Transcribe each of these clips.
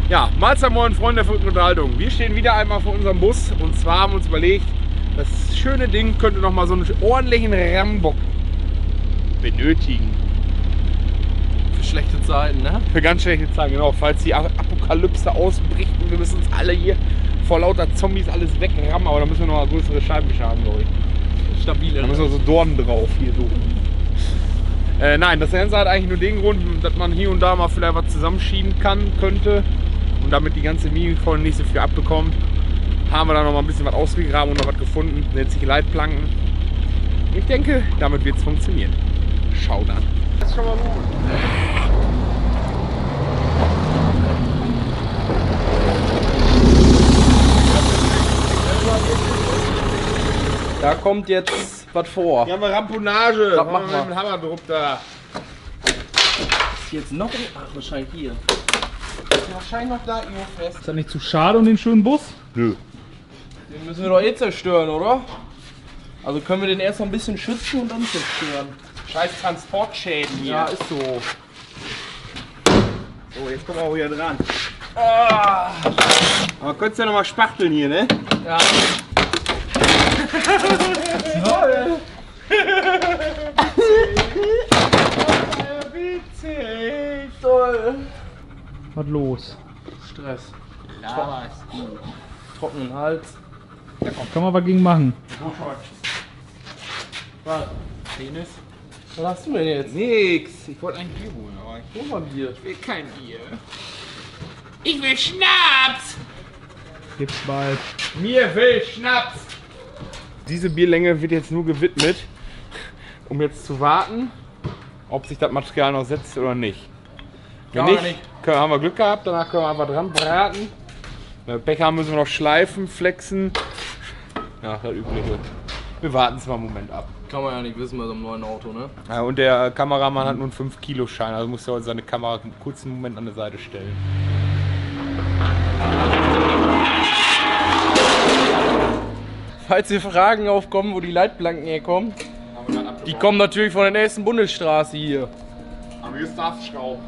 Ja, Mahlzeit, moin Freunde der verrückten Unterhaltung. Wir stehen wieder einmal vor unserem Bus und zwar haben wir uns überlegt, das schöne Ding könnte noch mal so einen ordentlichen Rambock benötigen. Für schlechte Zeiten, ne? Für ganz schlechte Zeiten, genau. Falls die Apokalypse ausbricht und wir müssen uns alle hier vor lauter Zombies alles wegrammen, aber da müssen wir noch mal größere Scheiben haben, glaube ich. Stabile. Da müssen wir so Dornen drauf hier so. Nein, das Ganze hat eigentlich nur den Grund, dass man hier und da mal vielleicht was zusammenschieben könnte. Und damit die ganze Mini-Folge nicht so viel abbekommt, haben wir da noch mal ein bisschen was ausgegraben und noch was gefunden. Nennt sich Leitplanken. Ich denke, damit wird es funktionieren. Schau dann. Das ist schon mal gut. Da kommt jetzt was vor. Hier haben wir Ramponage. Das machen wir. Mit dem Hammerdruck da. Ist jetzt noch. Ach, wahrscheinlich hier. Wahrscheinlich noch da irgendwo fest. Ist das nicht zu schade um den schönen Bus? Nö. Den müssen wir doch eh zerstören, oder? Also können wir den erst noch ein bisschen schützen und dann zerstören. Scheiß Transportschäden hier. Ja, ist so. So, jetzt kommen wir auch hier dran. Ah, Aber könntest ja noch mal spachteln hier, ne? ja. Toll! Witzig! Toll. Was los? Stress. Ja, ist gut. Trockenen Hals. Kann man was gegen machen? Was? Penis? Was hast du denn jetzt? Nix. Ich wollte eigentlich Bier holen, aber ich Hol mal Bier. will kein Bier. Ich will Schnaps! Gibt's bald. Mir will Schnaps! Diese Bierlänge wird jetzt nur gewidmet, um jetzt zu warten, ob sich das Material noch setzt oder nicht. Wenn Gar nicht, nicht. haben wir Glück gehabt, danach können wir einfach dran braten. Wenn wir Pech haben, müssen wir noch schleifen, flexen. Ja, das Übliche. Wir warten es mal einen Moment ab. Kann man ja nicht wissen bei so einem neuen Auto, ne? Ja, und der Kameramann hat nur einen 5-Kilo-Schein, also muss er seine Kamera einen kurzen Moment an der Seite stellen. Falls hier Fragen aufkommen, wo die Leitplanken herkommen, die kommen natürlich von der nächsten Bundesstraße hier. Aber hier ist aufgeschraubt.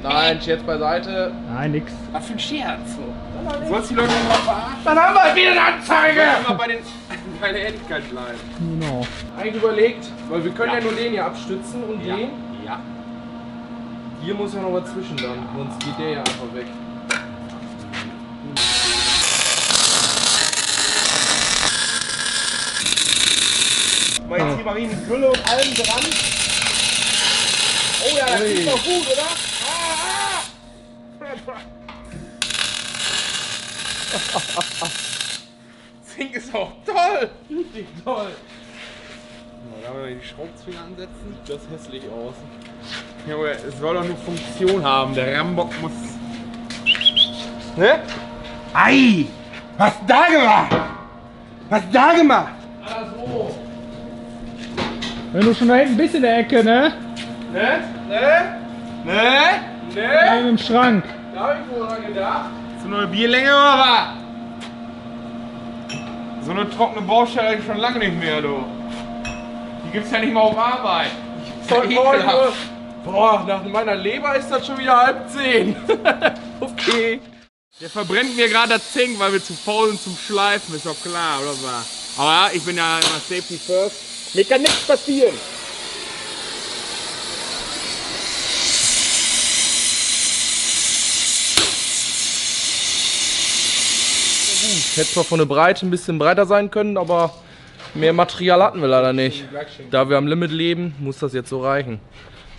Nein, Scherz beiseite. Nein, nix. Was für ein Scherz. Du sollst die Leute nicht mal verarschen. Dann haben wir wieder eine Anzeige! Immer bei der Ehrlichkeit bleiben. Genau. Eigentlich überlegt, weil wir können ja, Ja. nur den hier abstützen und den. Ja. Hier muss ja noch was zwischen dann, sonst geht der ja einfach weg. Mal jetzt hier Marienengülle und allem dran. Oh ja, das ist doch gut, oder? Zink ist auch toll. Richtig toll. Da wollen wir die Schraubzwinge ansetzen. Das sieht hässlich aus. Junge, es soll doch nur Funktion haben. Der Rambock muss. Ne? Ei! Was da gemacht? Was da gemacht? Ah, so. Wenn du schon da hinten bist in der Ecke, ne? Ne? Ne? Ne? Da Ne? im Schrank. Da hab ich wohl dran gedacht. So eine Bierlänge oder was? So eine trockene Baustelle hab ich schon lange nicht mehr, du. Die gibt's ja nicht mal auf Arbeit. Ekelhaft. Boah, nach meiner Leber ist das schon wieder 9:30. Okay. Der verbrennt mir gerade das Zink, weil wir zu faul sind zum Schleifen, ist doch klar, oder was? Aber ja, ich bin ja immer Safety First. Mir kann nichts passieren. Hätte zwar von der Breite ein bisschen breiter sein können, aber mehr Material hatten wir leider nicht. Da wir am Limit leben, muss das jetzt so reichen.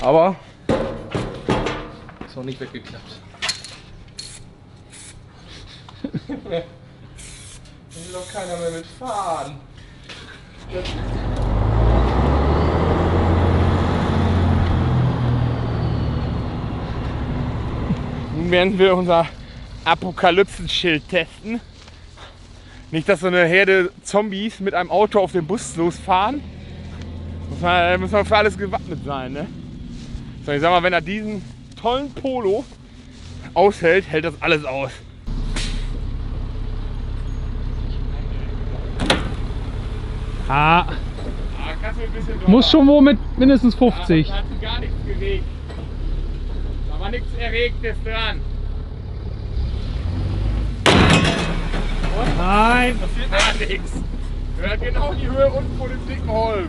Aber ist noch nicht weggeklappt. Da will doch keiner mehr mitfahren. Nun werden wir unser Apokalypsenschild testen. Nicht, dass so eine Herde Zombies mit einem Auto auf den Bus losfahren. Muss man für alles gewappnet sein, ne? So, ich sag mal, wenn er diesen tollen Polo aushält, hält das alles aus. Ah, kannst du ein bisschen muss schon wohl mit mindestens 50. Da hat gar nichts geregt. Da war nichts Erregtes dran. Nein! Das wird gar nichts. Wir haben genau die Höhe unten von dem dicken Holm.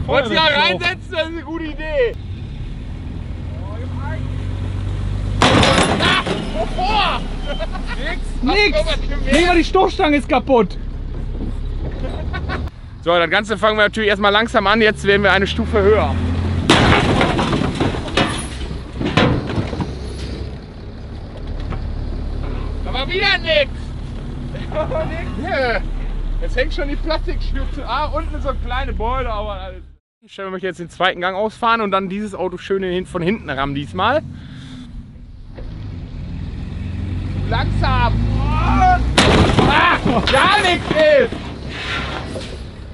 Wolltest du da reinsetzen? Das ist eine gute Idee. Wovor? Nix! Nee, die Stoßstange ist kaputt. So, das Ganze fangen wir natürlich erstmal langsam an. Jetzt werden wir eine Stufe höher. Aber wieder nix! Yeah. Jetzt hängt schon die Plastikstütze. Ah, unten ist so eine kleine Beule, aber alles. Ich möchte jetzt den zweiten Gang ausfahren und dann dieses Auto schön von hinten rammen diesmal. Langsam! Ah, gar nichts ist!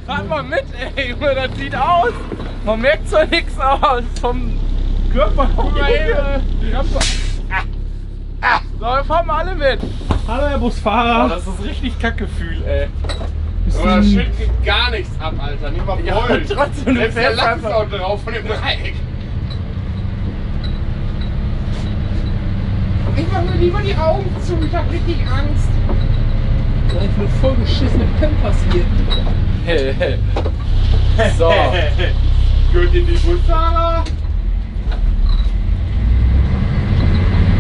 Fahrt mal mit, ey, Junge, das sieht aus. Man merkt zwar nichts, aber vom Körper. So, wir fahren mal alle mit. Hallo Herr Busfahrer. Oh, das ist richtig Kackgefühl, ey. Aber das Schild kriegt gar nichts ab, Alter. Nimm mal Ja, Beul. trotzdem, Selbst der Lack ist auch drauf von dem Dreieck. Ich mach mir lieber die Augen zu, ich hab richtig Angst. Da ist eine vollgeschissene Pampers hier. So. Gehört in die Busfahrer.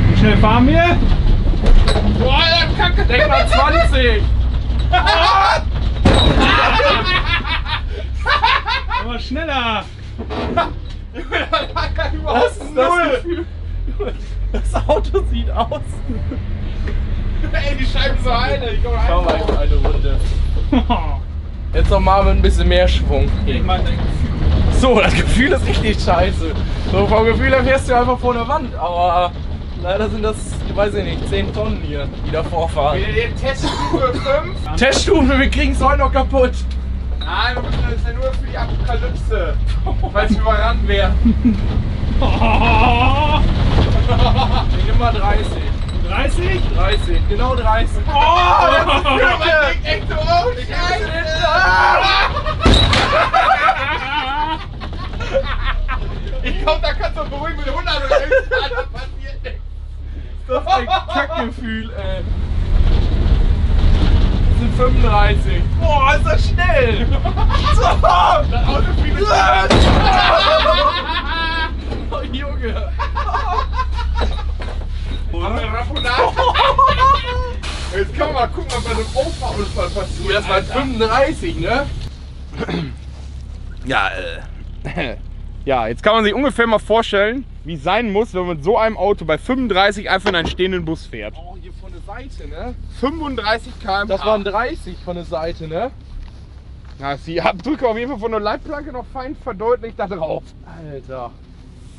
Wie schnell fahren wir? Boah, das Kacke. Denk mal 20. Aber schneller. Das ist das Gefühl. Das Auto sieht aus. Ey, die Scheiben so heile. Ich komm Schau mal, einfach. eine Runde. Jetzt noch mal mit ein bisschen mehr Schwung. Ich meine, So, das Gefühl ist richtig scheiße. So, vom Gefühl her fährst du einfach vor der Wand, aber leider sind das, ich weiß ich nicht, 10 Tonnen hier, die davor fahren. Wir Teststufe 5. Teststufe, wir kriegen es heute noch kaputt. Nein, wir müssen das ja nur für die Apokalypse. Falls wir überrannt werden. Ich nehme mal 30. 30? 30, genau 30. Oh, Ja, man denkt echt so, oh Scheiße. Ich glaub, da kannst du beruhigt mit 100 oder fahren, da passiert nichts. Das ist ein Kackgefühl, ey. Das sind 35. Boah, ist das schnell! So. Das Auto fliegt. Oh, Junge! Haben wir Raponage? Jetzt können wir mal gucken, was bei so einem Auffahrunfall passiert. Das waren 35, ne? Ja, ja, jetzt kann man sich ungefähr mal vorstellen, wie es sein muss, wenn man mit so einem Auto bei 35 einfach in einen stehenden Bus fährt. Oh, hier von der Seite, ne? 35 km/h. Das waren 30 von der Seite, ne? Ja, ist die Abdrücke auf jeden Fall von der Leitplanke noch fein verdeutlicht da drauf. Alter.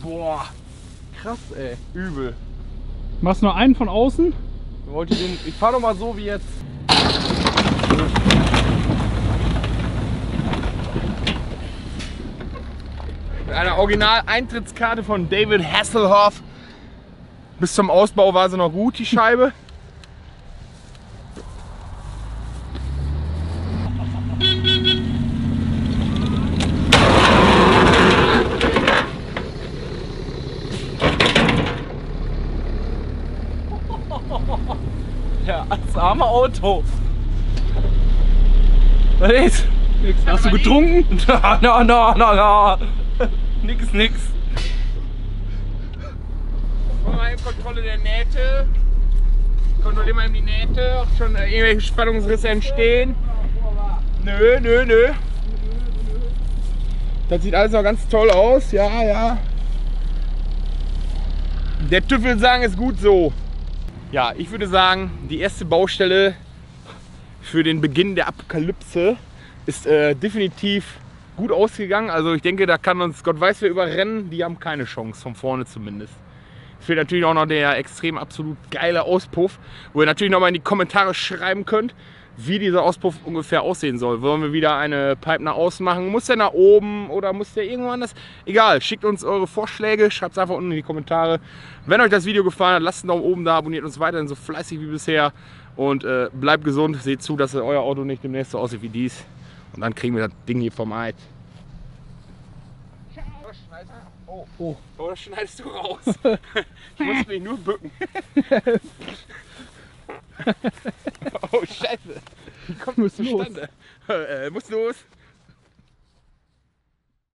Boah. Krass, ey. Übel. Machst du nur einen von außen? Ich fahr noch mal so wie jetzt. Mit einer Original-Eintrittskarte von David Hasselhoff. Bis zum Ausbau war sie noch gut, die Scheibe. Ja, das arme Auto. Was ist? Hast du getrunken? Na. Nix. Machen wir mal eben Kontrolle der Nähte. Kontrollieren wir eben die Nähte, ob schon irgendwelche Spannungsrisse entstehen. Nö. Das sieht alles noch ganz toll aus, ja. Der TÜV will sagen, ist gut so. Ja, ich würde sagen, die erste Baustelle für den Beginn der Apokalypse ist definitiv gut ausgegangen. Also ich denke, da kann uns Gott weiß wer überrennen. Die haben keine Chance, von vorne zumindest. Es fehlt natürlich auch noch der extrem absolut geile Auspuff, wo ihr natürlich noch mal in die Kommentare schreiben könnt, wie dieser Auspuff ungefähr aussehen soll. Wollen wir wieder eine Pipe nach außen machen? Muss der nach oben oder muss der irgendwo anders? Egal, schickt uns eure Vorschläge, schreibt es einfach unten in die Kommentare. Wenn euch das Video gefallen hat, lasst einen Daumen oben da, abonniert uns weiterhin so fleißig wie bisher und bleibt gesund. Seht zu, dass euer Auto nicht demnächst so aussieht wie dies. Und dann kriegen wir das Ding hier vom Eid. Oh, das schneidest du raus. Ich muss mich nur bücken. Oh Scheiße. Wie kommt das zustande? Muss los.